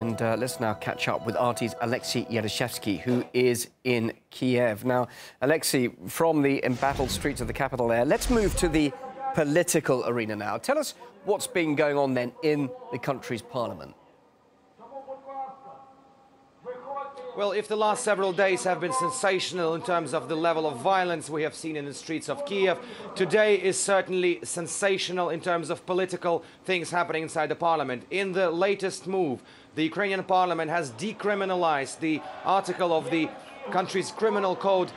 And let's now catch up with RT's Alexei Yaroshevsky, who is in Kiev. Now, Alexei, from the embattled streets of the capital there, let's move to the political arena now. Tell us what's been going on then in the country's parliament. Well, if the last several days have been sensational in terms of the level of violence we have seen in the streets of Kiev, today is certainly sensational in terms of political things happening inside the parliament. In the latest move, the Ukrainian parliament has decriminalized the article of the country's criminal code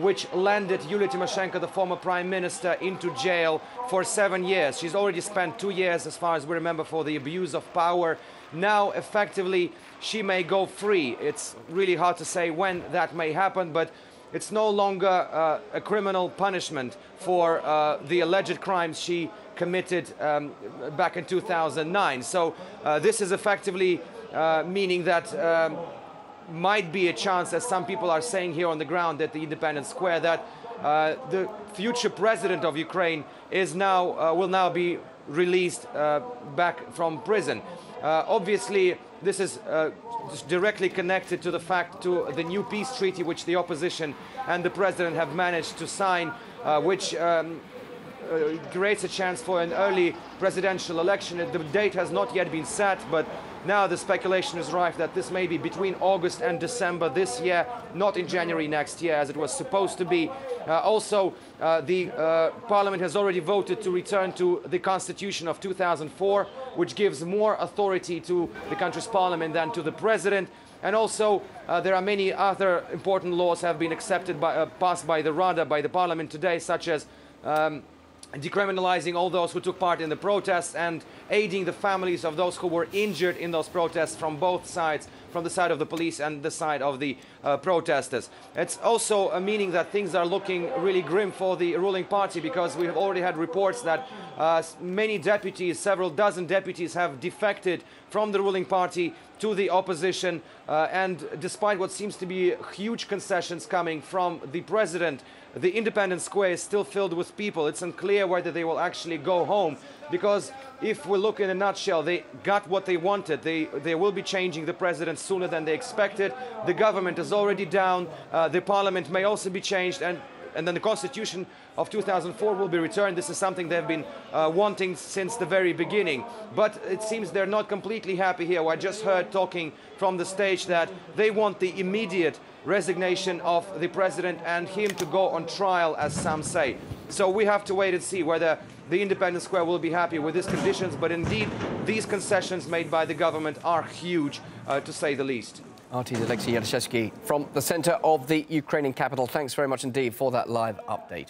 which landed Yulia Tymoshenko, the former prime minister, into jail for 7 years. She's already spent 2 years, as far as we remember, for the abuse of power. Now, effectively, she may go free. It's really hard to say when that may happen, but it's no longer a criminal punishment for the alleged crimes she committed back in 2009. So this is effectively meaning that might be a chance, as some people are saying here on the ground at the Independence Square, that the future president of Ukraine is now will now be released back from prison. Obviously, this is directly connected to the fact to the new peace treaty which the opposition and the president have managed to sign, which creates a chance for an early presidential election. The date has not yet been set, but now the speculation is rife that this may be between August and December this year, not in January next year, as it was supposed to be. Also, the parliament has already voted to return to the constitution of 2004, which gives more authority to the country's parliament than to the president. And also, there are many other important laws have been accepted by, passed by the Rada, by the parliament today, such as decriminalizing all those who took part in the protests and aiding the families of those who were injured in those protests from both sides, from the side of the police and the side of the protesters. It's also a meaning that things are looking really grim for the ruling party, because we have already had reports that many deputies, several dozen deputies, have defected from the ruling party to the opposition, and despite what seems to be huge concessions coming from the president, the Independence Square is still filled with people. It's unclear whether they will actually go home, because if we look in a nutshell, they got what they wanted. They will be changing the president sooner than they expected. The government is already down. The parliament may also be changed, and then the constitution of 2004 will be returned. This is something they've been wanting since the very beginning. But it seems they're not completely happy here. I just heard talking from the stage that they want the immediate resignation of the president and him to go on trial, as some say. So we have to wait and see whether the Independence Square will be happy with these conditions. But indeed, these concessions made by the government are huge, to say the least. RT's Alexei Yaroshevsky from the centre of the Ukrainian capital. Thanks very much indeed for that live update.